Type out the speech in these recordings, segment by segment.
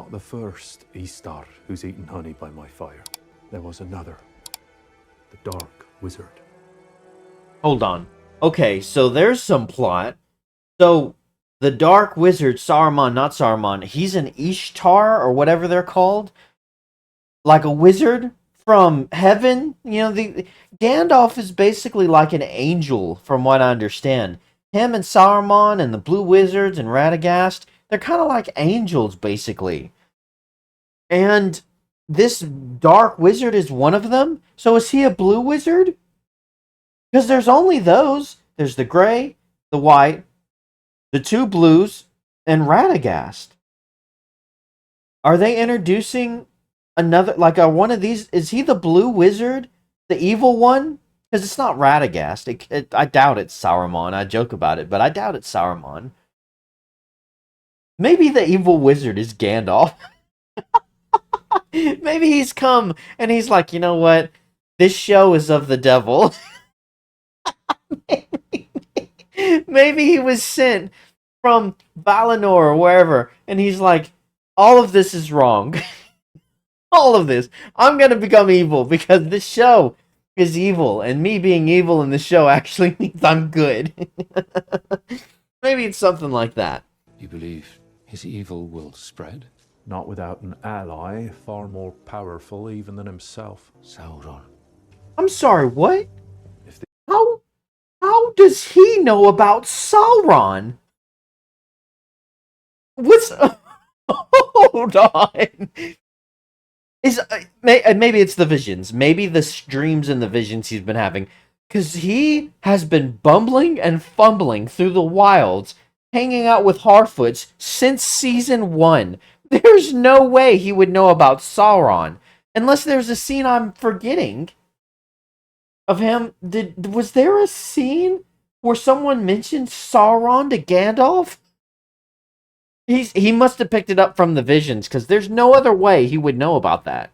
not the first Istar who's eaten honey by my fire. There was another. The Dark Wizard. Hold on. Okay, so there's some plot. So, the Dark Wizard, Saruman, not Saruman, he's an Ishtar, or whatever they're called. Like a wizard from heaven. You know, Gandalf is basically like an angel, from what I understand. Him and Saruman and the Blue Wizards and Radagast, they're kind of like angels, basically. And this Dark Wizard is one of them? So is he a Blue Wizard? Because there's only those. There's the gray, the white, the two blues, and Radagast. Are they introducing another, like one of these? Is he the Blue Wizard? The evil one? Because it's not Radagast. I doubt it's Saruman. I joke about it, but I doubt it's Saruman. Maybe the evil wizard is Gandalf. Maybe he's come and he's like, you know what? This show is of the devil. Maybe he was sent from Valinor or wherever, and he's like, all of this is wrong. All of this. I'm going to become evil because this show is evil, and me being evil in the show actually means I'm good. Maybe it's something like that. You believe his evil will spread? Not without an ally far more powerful even than himself. Sauron. I'm sorry, what? How does he know about Sauron? What's... Hold on. Maybe it's the visions. Maybe the dreams and the visions he's been having. Because he has been bumbling and fumbling through the wilds, hanging out with Harfoots since season 1. There's no way he would know about Sauron. Unless there's a scene I'm forgetting of him. Was there a scene where someone mentioned Sauron to Gandalf? He must have picked it up from the visions, because there's no other way he would know about that.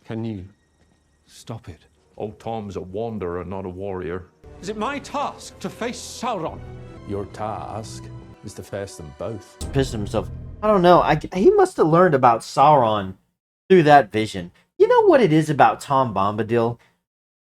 Can you stop it? Old Tom's a wanderer, not a warrior. Is it my task to face Sauron? Your task is to face them both. Pissed himself. I don't know. He must have learned about Sauron through that vision. You know what it is about Tom Bombadil?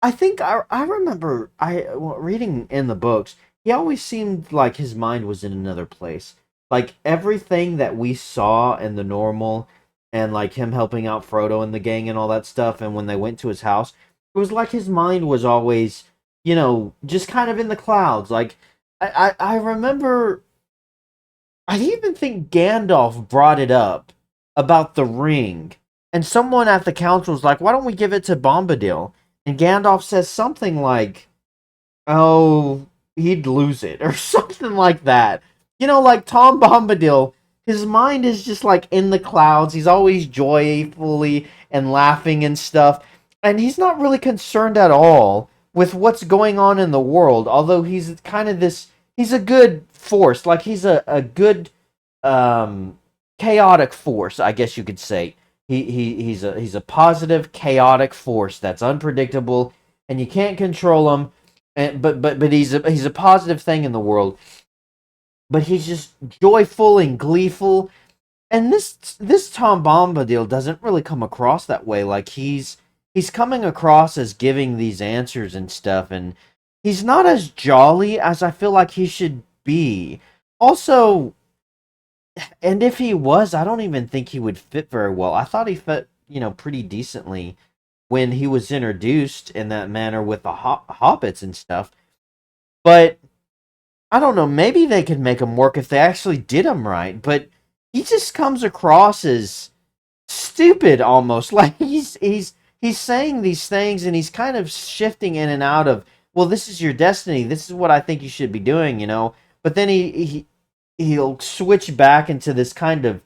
I think I remember reading in the books, he always seemed like his mind was in another place. Like, everything that we saw in the normal, and like him helping out Frodo and the gang and all that stuff, and when they went to his house, it was like his mind was always, you know, just kind of in the clouds. Like, I remember, I even think Gandalf brought it up about the ring, and someone at the council was like, why don't we give it to Bombadil? And Gandalf says something like, oh, he'd lose it, or something like that. You know, like Tom Bombadil, his mind is just like in the clouds. He's always joyfully and laughing and stuff. And he's not really concerned at all with what's going on in the world. Although he's kind of this, he's a good force. Like he's a good chaotic force, I guess you could say. He's a positive, chaotic force that's unpredictable. And you can't control him. But he's a positive thing in the world. But he's just joyful and gleeful. And this Tom Bombadil doesn't really come across that way. Like, he's coming across as giving these answers and stuff. And he's not as jolly as I feel like he should be. Also, and if he was, I don't even think he would fit very well. I thought he fit, you know, pretty decently when he was introduced in that manner with the hobbits and stuff. But I don't know, maybe they could make him work if they actually did him right, but he just comes across as stupid almost. Like he's saying these things and he's kind of shifting in and out of, well, this is your destiny, this is what I think you should be doing, you know. But then he'll switch back into this kind of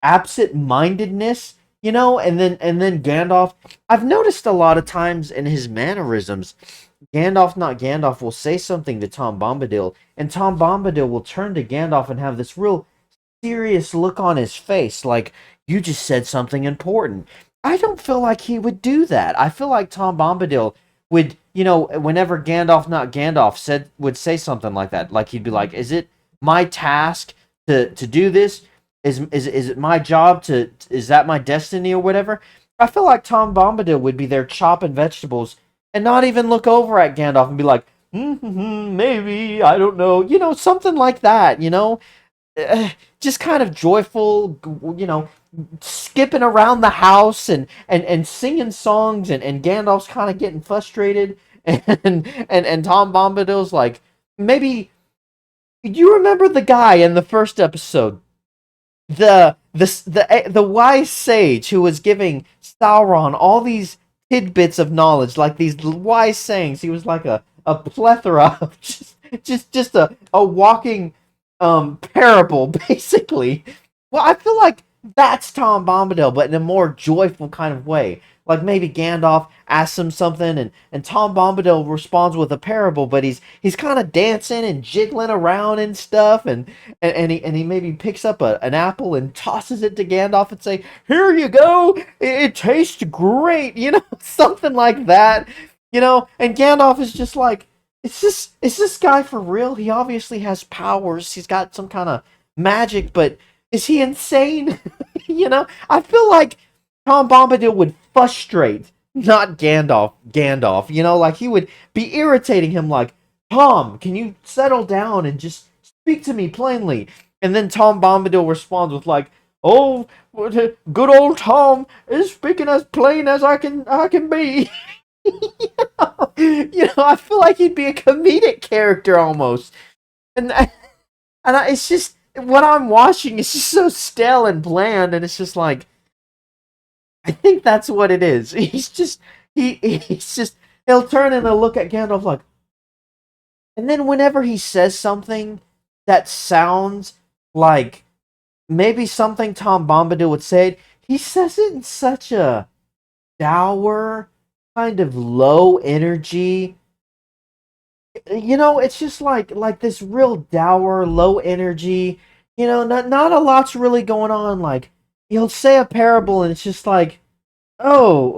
absent-mindedness, you know, and then Gandalf, I've noticed a lot of times in his mannerisms, Gandalf, not Gandalf, will say something to Tom Bombadil, and Tom Bombadil will turn to Gandalf and have this real serious look on his face, like, you just said something important. I don't feel like he would do that. I feel like Tom Bombadil would, you know, whenever Gandalf, not Gandalf, would say something like that, like he'd be like, is it my task to do this? is it my job to, is that my destiny or whatever? I feel like Tom Bombadil would be there chopping vegetables and not even look over at Gandalf and be like, maybe, I don't know, something like that, just kind of joyful, skipping around the house and singing songs, and Gandalf's kind of getting frustrated, and Tom Bombadil's like, maybe, you remember the guy in the first episode, the wise sage who was giving Sauron all these tidbits of knowledge, like these wise sayings. He was like a plethora of just a walking parable, basically. Well, I feel like that's Tom Bombadil, but in a more joyful kind of way. Like maybe Gandalf asks him something, and Tom Bombadil responds with a parable, but he's kind of dancing and jiggling around and stuff, and he maybe picks up an apple and tosses it to Gandalf and say, "Here you go, it tastes great," something like that, And Gandalf is just like, is this guy for real? He obviously has powers. He's got some kind of magic, but is he insane? I feel like Tom Bombadil would frustrate, not Gandalf, like he would be irritating him like, Tom, can you settle down and just speak to me plainly? And then Tom Bombadil responds with like, oh, good old Tom is speaking as plain as I can be. I feel like he'd be a comedic character almost. It's just, what I'm watching is just so stale and bland, and it's just like, I think that's what it is. He's just, he'll turn and he'll look at Gandalf like, and then whenever he says something that sounds like maybe something Tom Bombadil would say, he says it in such a dour, kind of low energy. It's just like this real dour, low energy. Not a lot's really going on. Like, he'll say a parable and it's just like, oh,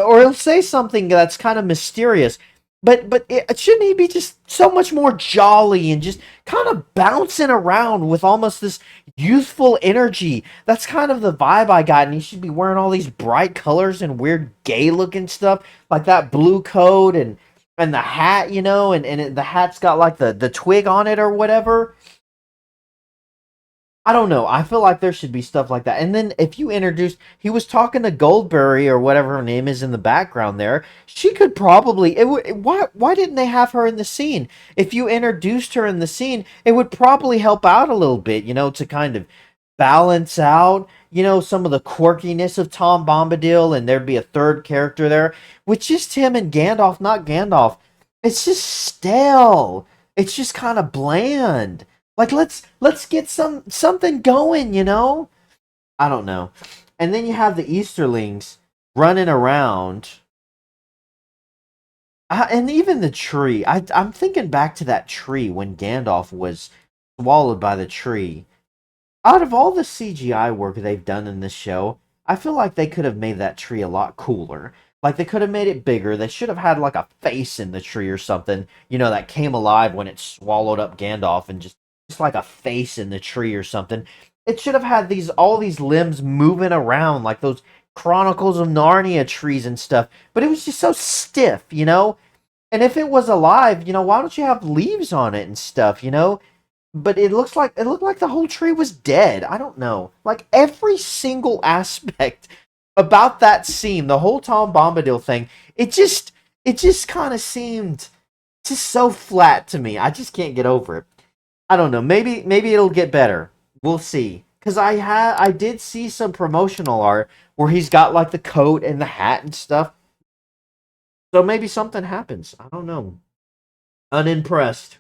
or he'll say something that's kind of mysterious, but shouldn't he be just so much more jolly and just kind of bouncing around with almost this youthful energy? That's kind of the vibe I got, and he should be wearing all these bright colors and weird gay looking stuff, like that blue coat and the hat, the hat's got like the twig on it or whatever. I don't know. I feel like there should be stuff like that. And then if you introduced, he was talking to Goldberry or whatever her name is in the background there. She could probably, why didn't they have her in the scene? If you introduced her in the scene, it would probably help out a little bit, to kind of balance out, some of the quirkiness of Tom Bombadil, and there'd be a third character there with just him and Gandalf, not Gandalf. It's just stale. It's just kind of bland. Like, let's get something going, I don't know. And then you have the Easterlings running around. And even the tree. I'm thinking back to that tree when Gandalf was swallowed by the tree. Out of all the CGI work they've done in this show, I feel like they could have made that tree a lot cooler. Like, they could have made it bigger. They should have had, like, a face in the tree or something, that came alive when it swallowed up Gandalf, and just like a face in the tree or something. It should have had all these limbs moving around like those Chronicles of Narnia trees and stuff. But it was just so stiff, And if it was alive, why don't you have leaves on it and stuff, But it looked like the whole tree was dead. I don't know. Like, every single aspect about that scene, the whole Tom Bombadil thing, it just kind of seemed just so flat to me. I just can't get over it. I don't know. Maybe it'll get better. We'll see. Because I did see some promotional art where he's got like the coat and the hat and stuff. So maybe something happens. I don't know. Unimpressed.